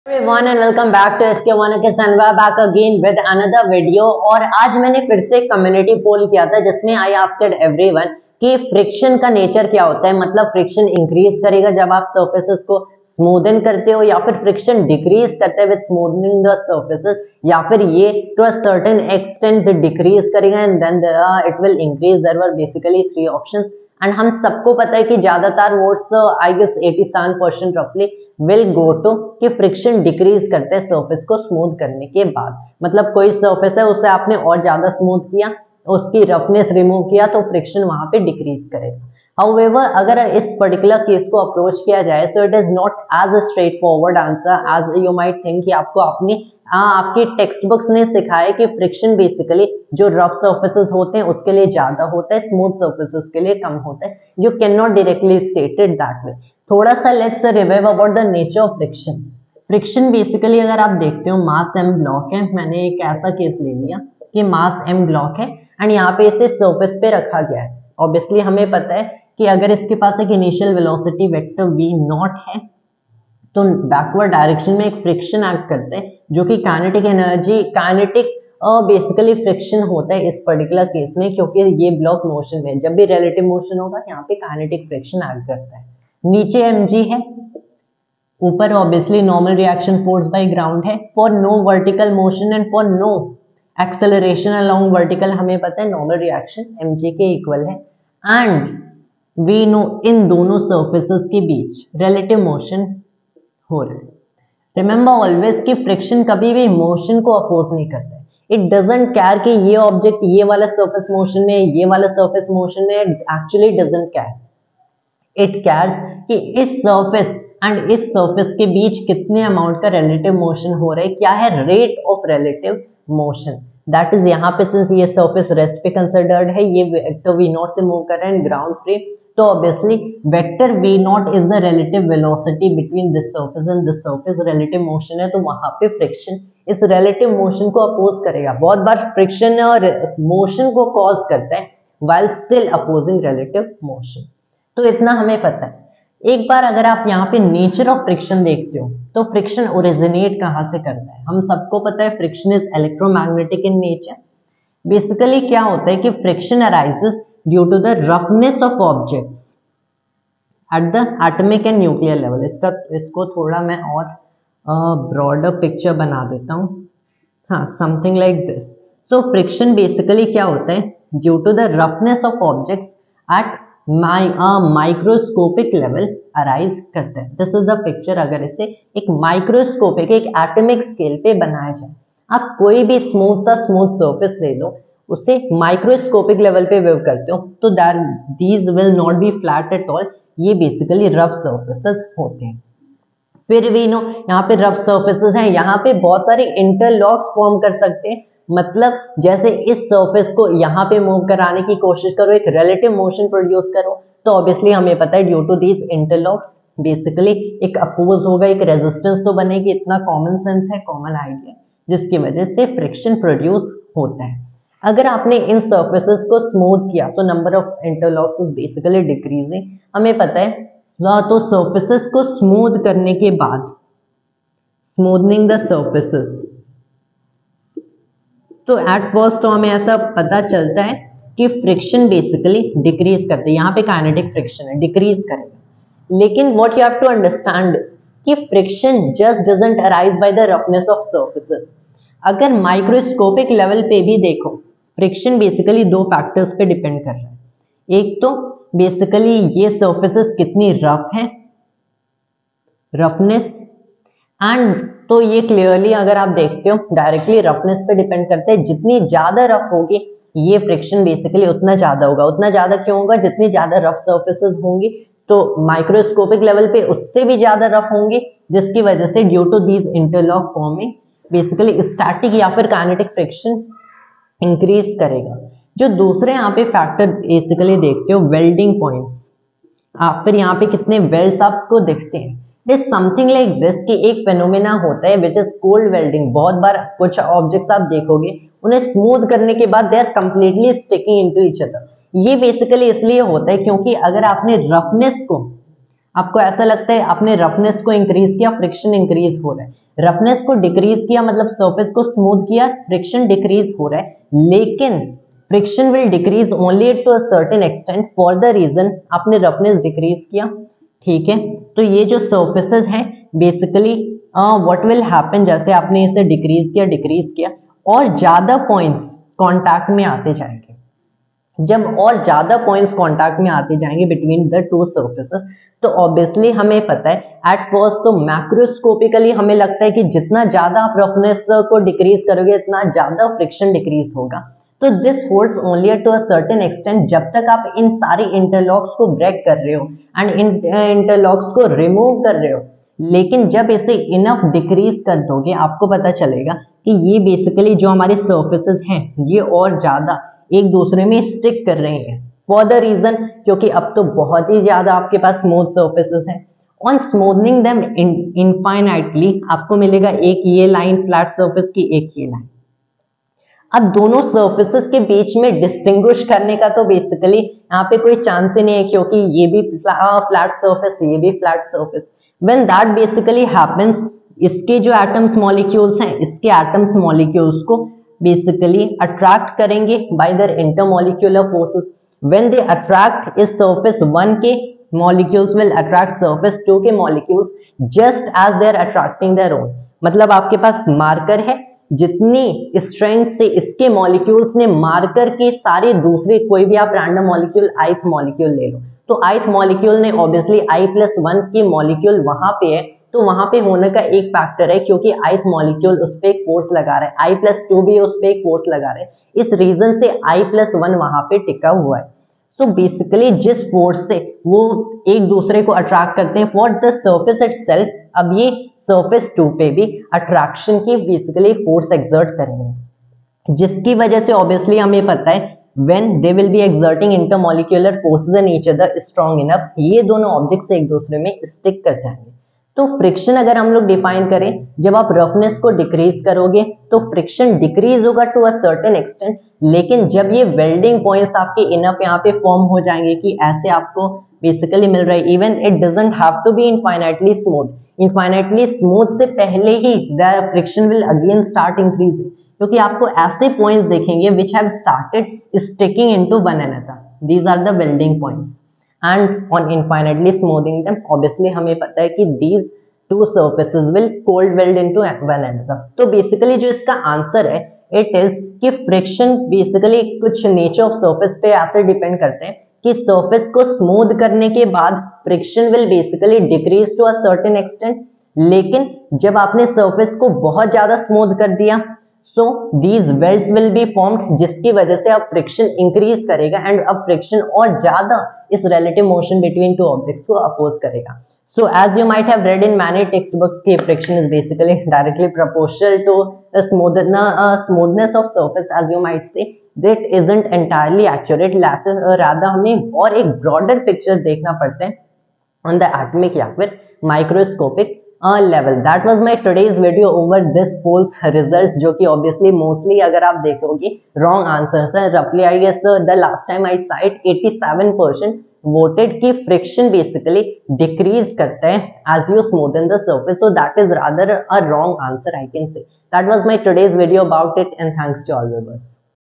everyone and welcome back to SK1 back again with another video। और आज मैंने फिर से कम्युनिटी पोल किया था जिसमें आई आस्क्ड एवरीवन कि फ्रिक्शन का नेचर क्या होता है। मतलब फ्रिक्शन इंक्रीज करेगा जब आप सर्फेसेस को स्मूदन करते हो, या फिर फ्रिक्शन डिक्रीज करते हैं विद स्मूदनिंग द सर्फेसेस, या फिर ये to a certain extent decrease करेगा and then it will increase. There were basically 3 options and हम सबको पता है कि ज्यादातर वोट्स आई गेस 87% रफली विल गो टू कि फ्रिक्शन डिक्रीज करते हैं सर्फेस को स्मूथ करने के बाद। मतलब कोई सर्फेस है उसे आपने और ज्यादा स्मूथ किया, उसकी रफनेस रिमूव किया तो फ्रिक्शन वहां पे डिक्रीज करेगा। हाउएवर अगर इस पर्टिकुलर केस को अप्रोच किया जाए so it is not as a straightforward answer as you might think कि आपको अपनी आपकी टेक्स्ट बुक्स ने सिखाया कि फ्रिक्शन बेसिकली जो रफ सर्फेसेस होते हैं उसके लिए ज्यादा होता है, स्मूथ सर्फेसेस के लिए कम होता है। You can not directly stated that way. थोड़ा सा let's revive about the nature of friction. Friction basically अगर आप देखते हो मास m ब्लॉक है, मैंने एक ऐसा केस ले लिया कि मास m ब्लॉक है एंड यहाँ पे इसे सरफेस पे रखा गया है। ऑब्वियसली हमें पता है कि अगर इसके पास एक initial velocity vector v not है तो बैकवर्ड डायरेक्शन में एक फ्रिक्शन एक्ट करते हैं जो कि kinetic energy kinetic basically friction होता है इस पर्टिकुलर केस में, क्योंकि ये ब्लॉक मोशन में जब भी रिलेटिव मोशन होगा यहाँ पे काइनेटिक फ्रिक्शन एक्ट करता है। नीचे mg है, ऊपर obviously normal reaction force by ground है for no vertical motion and for no acceleration along vertical. हमें पता है नॉर्मल रिएक्शन mg के इक्वल है एंड वी नो इन दोनों सर्फेसेस के बीच रिलेटिव मोशन हो रहा है। रिमेंबर ऑलवेज कि फ्रिक्शन कभी भी मोशन को अपोज नहीं करता है। इट डजंट केयर कि ये ऑब्जेक्ट ये वाला सरफेस मोशन में ये वाला सरफेस मोशन में, actually doesn't care. It cares कि इस सरफेस एंड इस सरफेस के बीच कितने अमाउंट का रिलेटिव मोशन हो रहा है, क्या है rate of relative motion. That is यहाँ पे सिंस ये सरफेस रेस्ट पे कंसिडर्ड है, ये वेक्टर v नॉट से मूव कर रहा है ग्राउंड फ्री, तो obviously vector v not is the relative velocity between this surface and this surface. Relative motion है तो वहां पे फ्रिक्शन इस रिलेटिव मोशन को अपोज करेगा। बहुत बार फ्रिक्शन और मोशन को कॉज करता है while still opposing relative motion. तो इतना हमें पता है। एक बार अगर आप यहाँ पे नेचर ऑफ फ्रिक्शन देखते हो तो फ्रिक्शन ओरिजिनेट कहाँ से करता है। हम सबको पता है friction is electromagnetic in nature. Basically क्या होता है कि friction arises due to the roughness of objects at the atomic and nuclear level. इसको थोड़ा मैं और ब्रॉडर पिक्चर बना देता हूँ। हाँ, something like this. So friction basically क्या होता है due to the roughness of objects at microscopic level arise करता है। This is the picture. अगर इसे एक माइक्रोस्कोपिक एक एटॉमिक स्केल पे बनाया जाए, आप कोई भी स्मूथ सरफेस ले लो, उसे माइक्रोस्कोपिक लेवल पे व्यू करते हो तो these will not be flat at all. ये बेसिकली रफ सर्फेसेस होते हैं। फिर भी नो यहाँ पे रफ सर्फेसेस हैं, यहाँ पे बहुत सारे इंटरलॉक्स फॉर्म कर सकते हैं। मतलब जैसे इस सरफेस को यहाँ पे मूव कराने की कोशिश करो, एक रिलेटिव मोशन प्रोड्यूस करो, तो ऑब्वियसली हमें पता है due to these interlocks basically एक अपोज होगा, एक रेजिस्टेंस तो बनेगी। इतना कॉमन सेंस है, कॉमन आइडिया, जिसकी वजह से फ्रिक्शन प्रोड्यूस होता है। अगर आपने इन सर्फेसेस को स्मूथ किया so number of interlocks is basically decreasing. हमें पता है तो सर्फेसेस को स्मूथ करने के बाद स्मूथनिंग द सर्फेसेस, तो एट फर्स्ट तो हमें ऐसा पता चलता है कि फ्रिक्शन बेसिकली डिक्रीज करते हैं। यहाँ पे काइनेटिक फ्रिक्शन है, डिक्रीज करेगा। लेकिन what you have to understand is कि friction just doesn't arise by the roughness of surfaces. अगर माइक्रोस्कोपिक लेवल पे भी देखो, फ्रिक्शन बेसिकली 2 फैक्टर्स पे डिपेंड कर रहा है। एक तो बेसिकली ये सर्फेसेस कितनी रफ है, रफनेस, एंड तो ये क्लियरली अगर आप देखते हो डायरेक्टली रफनेस पे डिपेंड करते हैं। जितनी ज्यादा रफ होगी ये फ्रिक्शन बेसिकली उतना ज्यादा होगा। उतना ज्यादा क्यों होगा? जितनी ज्यादा रफ सर्फेसेस होंगी तो माइक्रोस्कोपिक लेवल पे उससे भी ज्यादा रफ होंगी, जिसकी वजह से due to these interlock forming basically static या फिर काइनेटिक फ्रिक्शन इंक्रीज करेगा। जो दूसरे यहाँ पे फैक्टर बेसिकली देखते हो वेल्डिंग पॉइंट्स, आप फिर यहाँ पे कितने वेल्ड्स आपको दिखते हैं। It is something like this कि एक फेनोमेना होता है विच इज कोल्ड वेल्डिंग। बहुत बार कुछ ऑब्जेक्ट्स आप देखोगे उन्हें स्मूथ करने के बाद they are completely sticking into each other. ये बेसिकली इसलिए होता है क्योंकि अगर आपने रफनेस को, आपको ऐसा लगता है आपने रफनेस को इंक्रीज किया, फ्रिक्शन इंक्रीज हो रहा है। रफनेस को डिक्रीज किया मतलब सरफेस को स्मूथ किया, फ्रिक्शन डिक्रीज हो रहा है, लेकिन friction will decrease only to a certain extent for the reason आपने रफनेस डिक्रीज किया, ठीक है। तो ये जो सर्फेसेस हैं बेसिकली व्हाट विल हैपन, जैसे आपने इसे डिक्रीज किया और ज्यादा पॉइंट्स कांटेक्ट में आते जाएंगे, जब और ज्यादा पॉइंट्स कांटेक्ट में आते जाएंगे बिटवीन द टू सर्फेसेस, तो ऑब्वियसली हमें पता है एट फर्स्ट तो मैक्रोस्कोपिकली हमें लगता है कि जितना ज्यादा आप रफनेस को डिक्रीज करोगे इतना ज्यादा फ्रिक्शन डिक्रीज होगा। तो this holds only to a certain extent, जब तक आप इन सारी इंटरलॉक्स को ब्रेक कर रहे हो एंड इन इंटरलॉक्स को रिमूव कर रहे हो, लेकिन जब इसे इनफ डिक्रीज कर दोगे आपको पता चलेगा कि ये बेसिकली जो हमारे सर्फेसेस हैं ये और ज्यादा एक दूसरे में स्टिक कर रहे हैं फॉर द रीजन क्योंकि अब तो बहुत ही ज्यादा आपके पास स्मूथ सर्फेसेस हैं। ऑन स्मूथनिंग देम इनफाइनाइटली आपको मिलेगा एक ये लाइन फ्लैट सर्फेस की, एक ये लाइन। अब दोनों सर्फेसेस के बीच में डिस्टिंग्विश करने का तो बेसिकली यहाँ पे कोई चांस ही नहीं है क्योंकि ये भी फ्लैट सर्फेस, ये भी flat surface. When that basically happens, इसके जो एटम्स मॉलिक्यूल्स हैं इसके एटम्स मॉलिक्यूल्स को बेसिकली अट्रैक्ट करेंगे by their intermolecular forces. When they attract इस सर्फेस 1 के मॉलिक्यूल्स विल अट्रैक्ट सर्फेस 2 के molecules just as they are attracting their own. मतलब आपके पास मार्कर है, जितनी स्ट्रेंथ से इसके मॉलिक्यूल्स ने मार्कर के सारे दूसरे कोई भी आप रैंडम मॉलिक्यूल ith मॉलिक्यूल ले लो, तो ith मॉलिक्यूल ने ऑब्वियसली i+1 के मॉलिक्यूल वहां पे है तो वहां पे होने का एक फैक्टर है क्योंकि ith मॉलिक्यूल उस पर एक फोर्स लगा रहा है, i+2 भी उस पर एक फोर्स लगा रहे हैं, इस रीजन से i+1 वहां पे टिका हुआ है। सो बेसिकली जिस फोर्स से वो एक दूसरे को अट्रैक्ट करते हैं फॉर द सर्फेस इटसेल्फ, अब ये सर्फेस 2 पे भी अट्रैक्शन की बेसिकली फोर्स एक्सर्ट करेंगे, जिसकी वजह से ऑब्वियसली हमें पता है when they will be exerting intermolecular forces in each other strong enough, ये दोनों ऑब्जेक्ट्स एक दूसरे में स्टिक कर जाएंगे। तो फ्रिक्शन अगर हम लोग डिफाइन करें, जब आप रफनेस को डिक्रीज करोगे तो फ्रिक्शन डिक्रीज होगा टू अ सर्टेन एक्सटेंट, लेकिन जब ये वेल्डिंग पॉइंट्स आपके इनफ यहाँ पे फॉर्म हो जाएंगे कि ऐसे आपको बेसिकली मिल रहा है, even it doesn't have to be infinitely smooth, infinitely smooth से पहले ही the friction will again start increasing, क्योंकि आपको ऐसे पॉइंट्स देखेंगे which have started sticking into one another, these are the welding points, and on infinitely smoothing them obviously हमें पता है कि these two surfaces will cold weld into one another। तो basically जो इसका आंसर है इट इज कि friction basically कुछ नेचर ऑफ सर्फेस पे ऐसे डिपेंड करते हैं कि सर्फेस को स्मूथ करने के बाद friction will basically decrease to a certain extent, लेकिन जब आपने सर्फेस को बहुत ज्यादा स्मूथ कर दिया so these welds will be formed, जिसकी वजह से अब फ्रिक्शन इंक्रीज करेगा एंड अब फ्रिक्शन और ज्यादा इस relative motion between two objects को अपोज करेगा। So as you might have read in many text books की friction is basically directly proportional to the smoothness of surface, as you might say that isn't entirely accurate, rather हमें और एक broader picture देखना पड़ता है on the atomic या फिर microscopic level। That was my today's video over this polls results, जो कि obviously mostly अगर आप देखोगे wrong answers हैं। roughly I guess the last time I cite 87% voted कि friction basically decrease करता है as you smoothen the surface, so that is rather a wrong answer I can say। That was my today's video about it and thanks to all viewers।